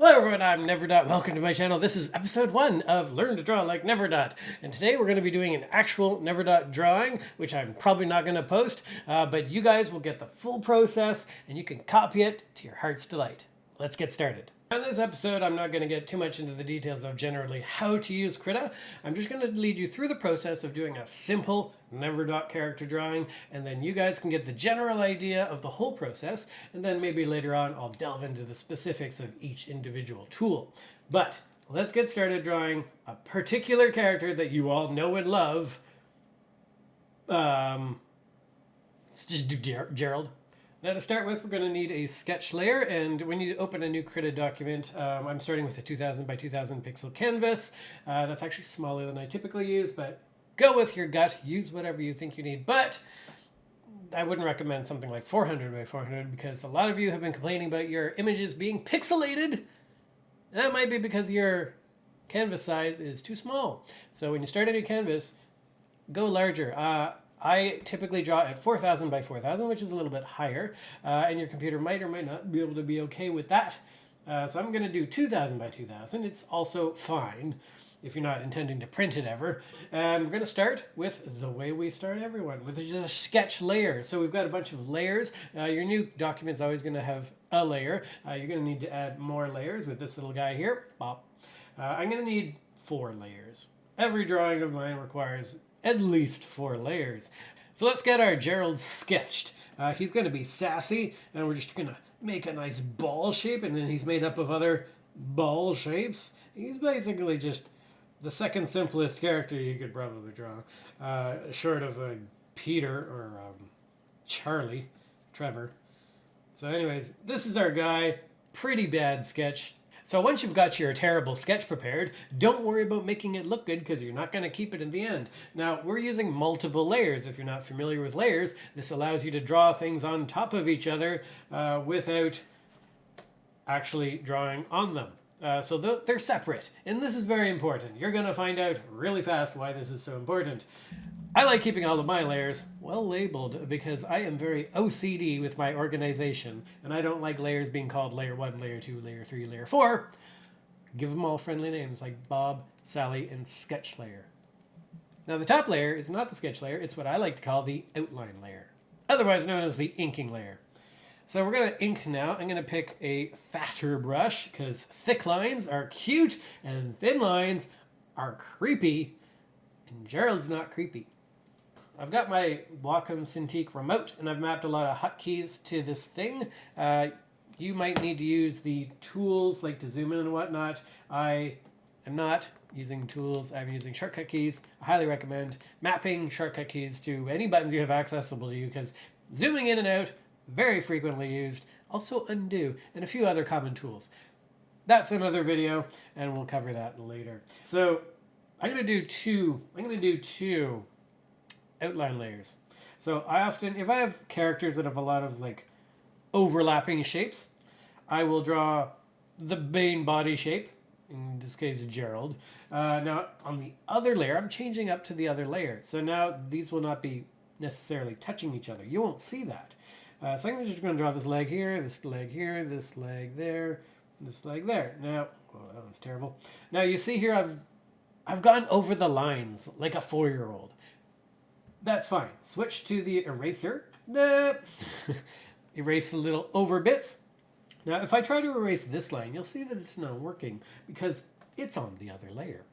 Hello everyone, I'm Neverdot. Welcome to my channel. This is episode 1 of Learn to Draw Like Neverdot. And today we're going to be doing an actual Neverdot drawing, which I'm probably not going to post, but you guys will get the full process and you can copy it to your heart's delight. Let's get started. In this episode, I'm not going to get too much into the details of generally how to use Krita. I'm just going to lead you through the process of doing a simple Neverdot character drawing, and then you guys can get the general idea of the whole process, and then maybe later on I'll delve into the specifics of each individual tool. But let's get started drawing a particular character that you all know and love. Let's just do Gerald. Now to start with, we're going to need a sketch layer, and when you open a new Krita document, I'm starting with a 2000 by 2000 pixel canvas. That's actually smaller than I typically use, but go with your gut, use whatever you think you need, but I wouldn't recommend something like 400 by 400 because a lot of you have been complaining about your images being pixelated. That might be because your canvas size is too small. So when you start a new canvas, go larger. I typically draw at 4000 by 4000, which is a little bit higher, and your computer might or might not be able to be okay with that. So I'm going to do 2000 by 2000. It's also fine if you're not intending to print it ever. And we're going to start with the way we start everyone, with just a sketch layer. So we've got a bunch of layers. Your new document's always going to have a layer. You're going to need to add more layers with this little guy here. Bop. I'm going to need 4 layers. Every drawing of mine requires at least 4 layers. So let's get our Gerald sketched. He's going to be sassy, and we're just going to make a nice ball shape, and then he's made up of other ball shapes. He's basically just the second simplest character you could probably draw, short of Peter or Charlie, Trevor. So anyways, this is our guy. Pretty bad sketch. So once you've got your terrible sketch prepared, don't worry about making it look good because you're not going to keep it in the end. Now, we're using multiple layers. If you're not familiar with layers, this allows you to draw things on top of each other without actually drawing on them. So they're separate, and this is very important. You're going to find out really fast why this is so important. I like keeping all of my layers well labeled because I am very OCD with my organization, and I don't like layers being called layer 1, layer 2, layer 3, layer 4. Give them all friendly names like Bob, Sally, and sketch layer. Now the top layer is not the sketch layer, it's what I like to call the outline layer, otherwise known as the inking layer. So we're going to ink now. I'm going to pick a fatter brush because thick lines are cute and thin lines are creepy, and Gerald's not creepy. I've got my Wacom Cintiq remote, and I've mapped a lot of hotkeys to this thing. You might need to use the tools like to zoom in and whatnot. I am not using tools. I'm using shortcut keys. I highly recommend mapping shortcut keys to any buttons you have accessible to you because zooming in and out, very frequently used. Also undo, and a few other common tools. That's another video, and we'll cover that later. So I'm going to do two outline layers. So I often, if I have characters that have a lot of like overlapping shapes, I will draw the main body shape, in this case Gerald. Now on the other layer, I'm changing up to the other layer. So now these will not be necessarily touching each other. You won't see that. So I'm just going to draw this leg here, this leg here, this leg there, this leg there. Now, oh, that one's terrible. Now you see here I've gone over the lines like a 4-year-old. That's fine. Switch to the eraser. Erase the little over bits. Now, if I try to erase this line, you'll see that it's not working because it's on the other layer.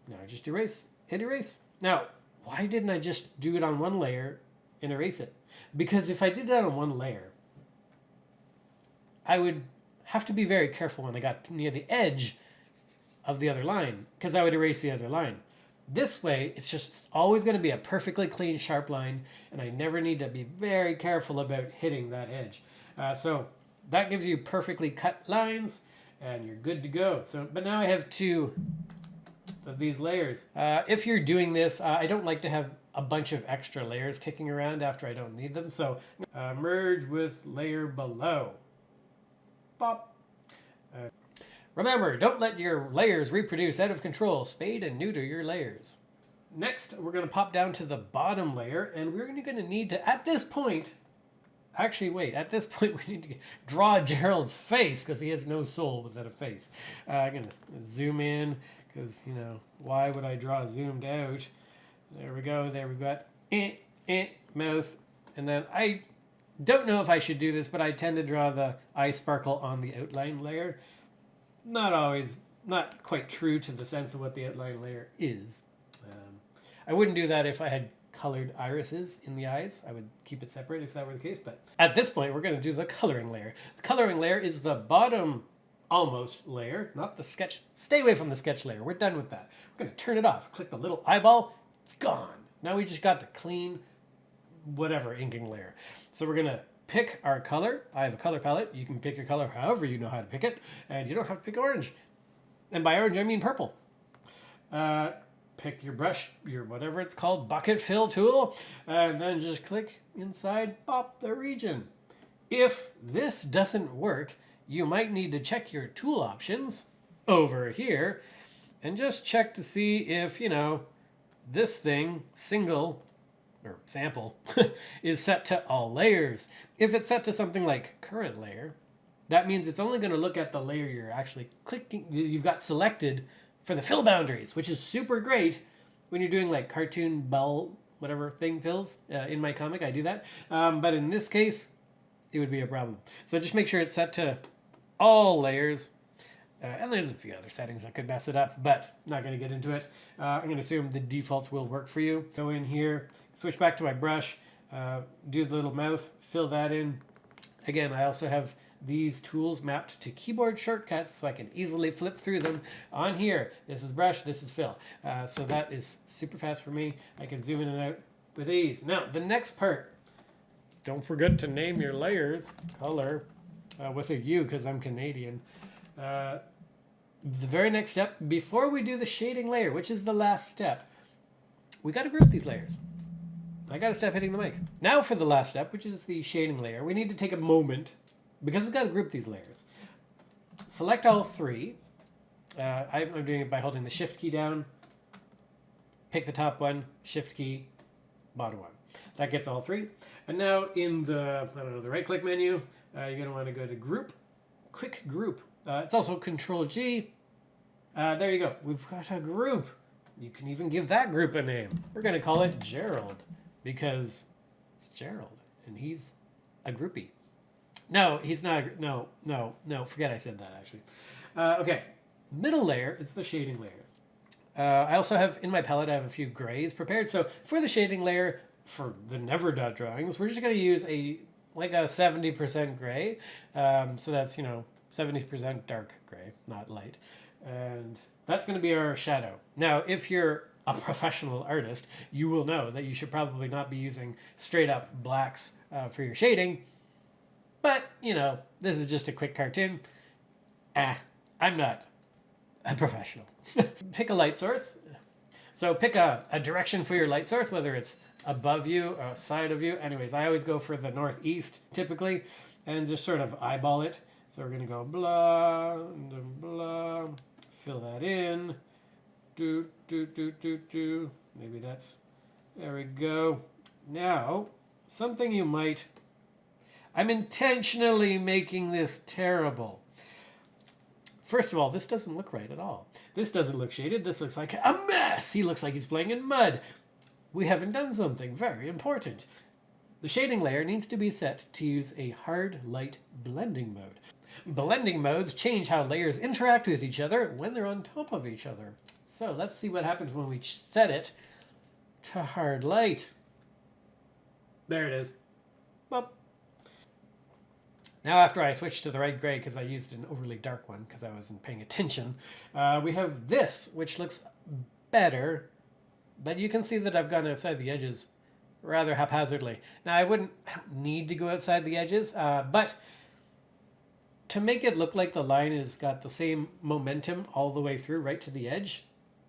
Now, just erase and erase. Now, why didn't I just do it on one layer and erase it? Because if I did that on one layer, I would have to be very careful when I got near the edge of the other line because I would erase the other line. This way, it's just always going to be a perfectly clean, sharp line, and I never need to be very careful about hitting that edge. So that gives you perfectly cut lines, and you're good to go. But now I have 2 of these layers. If you're doing this, I don't like to have a bunch of extra layers kicking around after I don't need them. So merge with layer below. Pop. Remember, don't let your layers reproduce out of control. Spade and neuter your layers. Next, we're going to pop down to the bottom layer, and we're going to need to, at this point, actually, wait, at this point we need to draw Gerald's face because he has no soul without a face. I'm going to zoom in because, you know, why would I draw zoomed out? There we go. There we've got mouth. And then I don't know if I should do this, but I tend to draw the eye sparkle on the outline layer. Not quite true to the sense of what the outline layer is. I wouldn't do that if I had colored irises in the eyes. I would keep it separate if that were the case. But at this point, we're going to do the coloring layer. The coloring layer is the bottom almost layer, not the sketch. Stay away from the sketch layer. We're done with that. We're going to turn it off. Click the little eyeball. It's gone. Now we just got the clean, whatever, inking layer. So we're going to pick our color. I have a color palette. You can pick your color however you know how to pick it. And you don't have to pick orange. And by orange, I mean purple. Pick your brush, your whatever it's called, bucket fill tool, and then just click inside, pop the region. If this doesn't work, you might need to check your tool options over here and just check to see if, you know, this thing, single, or sample, is set to all layers. If it's set to something like current layer, that means it's only going to look at the layer you're actually clicking, you've got selected for the fill boundaries, which is super great when you're doing like cartoon bell, whatever thing fills. In my comic, I do that. But in this case, it would be a problem. So just make sure it's set to all layers. And there's a few other settings that could mess it up, but not going to get into it. I'm going to assume the defaults will work for you. Go in here, switch back to my brush, do the little mouth, fill that in. Again, I also have these tools mapped to keyboard shortcuts so I can easily flip through them on here. This is brush, this is fill. So that is super fast for me. I can zoom in and out with ease. Now, the next part, don't forget to name your layers, color, with a U because I'm Canadian. The very next step, before we do the shading layer, which is the last step, we got to group these layers. I got to stop hitting the mic. Now for the last step, which is the shading layer, we need to take a moment because we've got to group these layers. Select all three. I'm doing it by holding the shift key down. Pick the top one, shift key, bottom one. That gets all three. And now in the, the right click menu, you're going to want to go to group, quick group. It's also Control G. There you go. We've got a group. You can even give that group a name. We're going to call it Gerald because it's Gerald and he's a groupie. No, he's not. No, forget I said that actually. Okay. Middle layer is the shading layer. I also have, in my palette, I have a few grays prepared. So for the shading layer, for the never dot drawings, we're just going to use a 70% gray. So that's, 70% dark gray, not light. And that's going to be our shadow. Now, if you're a professional artist, you will know that you should probably not be using straight up blacks for your shading. But, this is just a quick cartoon. I'm not a professional. Pick a light source. So pick a direction for your light source, whether it's above you or side of you. Anyways, I always go for the northeast typically and just sort of eyeball it. So we're going to go blah, and blah, fill that in. Do. Maybe that's, there we go. Now, something you might, I'm intentionally making this terrible. First of all, this doesn't look right at all. This doesn't look shaded. This looks like a mess. He looks like he's playing in mud. We haven't done something very important. The shading layer needs to be set to use a hard light blending mode. Blending modes change how layers interact with each other when they're on top of each other. So let's see what happens when we set it to hard light. There it is. Boop. Now after I switched to the right gray because I used an overly dark one because I wasn't paying attention, we have this, which looks better, but you can see that I've gone outside the edges rather haphazardly. Now I don't need to go outside the edges, but to make it look like the line has got the same momentum all the way through right to the edge,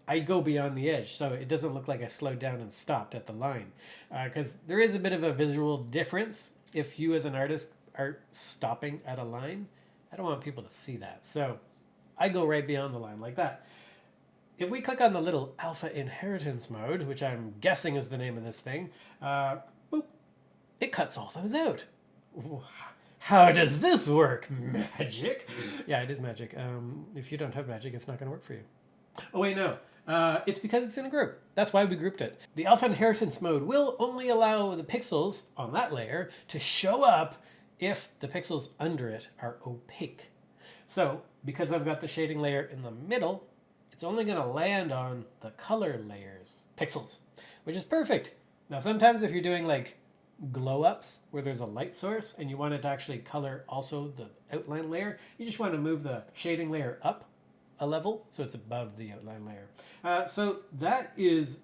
I go beyond the edge so it doesn't look like I slowed down and stopped at the line. Because there is a bit of a visual difference if you as an artist are stopping at a line. I don't want people to see that. So I go right beyond the line like that. If we click on the little alpha inheritance mode, which I'm guessing is the name of this thing, boop, it cuts all those out. How does this work? Magic? Yeah, it is magic. If you don't have magic, it's not going to work for you. Oh, wait, no. It's because it's in a group. That's why we grouped it. The alpha inheritance mode will only allow the pixels on that layer to show up if the pixels under it are opaque. So, because I've got the shading layer in the middle, it's only going to land on the color layer's pixels, which is perfect. Now, sometimes if you're doing like glow ups where there's a light source and you want it to actually color also the outline layer, you just want to move the shading layer up a level so it's above the outline layer. So that is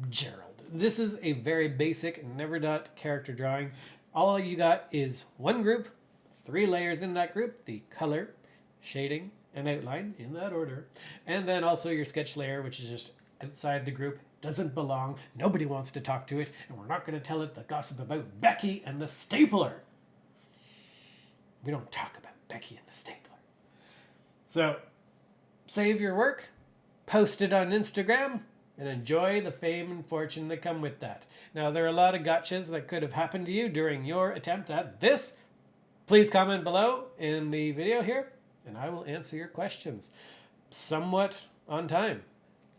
Gerald. This is a very basic Neverdot character drawing. All you got is one group, 3 layers in that group, the color, shading, and outline in that order, and then also your sketch layer, which is just outside the group, doesn't belong, nobody wants to talk to it, and we're not going to tell it the gossip about Becky and the stapler. We don't talk about Becky and the stapler. So, save your work, post it on Instagram, and enjoy the fame and fortune that come with that. Now, there are a lot of gotchas that could have happened to you during your attempt at this. Please comment below in the video here, and I will answer your questions somewhat on time.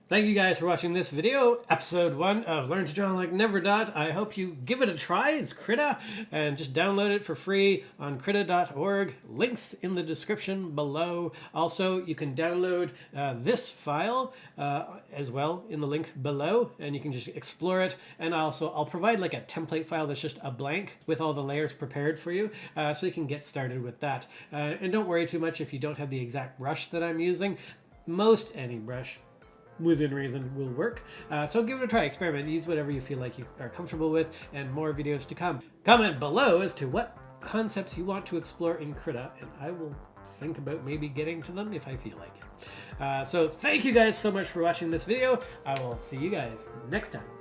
Thank you guys for watching this video, episode 1 of Learn to Draw Like Neverdot. I hope you give it a try. It's Krita, and just download it for free on krita.org. Links in the description below. Also, you can download this file as well in the link below, and you can just explore it. And also, I'll provide like a template file that's just a blank with all the layers prepared for you, so you can get started with that. And don't worry too much if you don't have the exact brush that I'm using. Most any brush within reason will work. So give it a try, experiment, use whatever you feel like you are comfortable with, and more videos to come. Comment below as to what concepts you want to explore in Krita, and I will think about maybe getting to them if I feel like it. So thank you guys so much for watching this video. I will see you guys next time.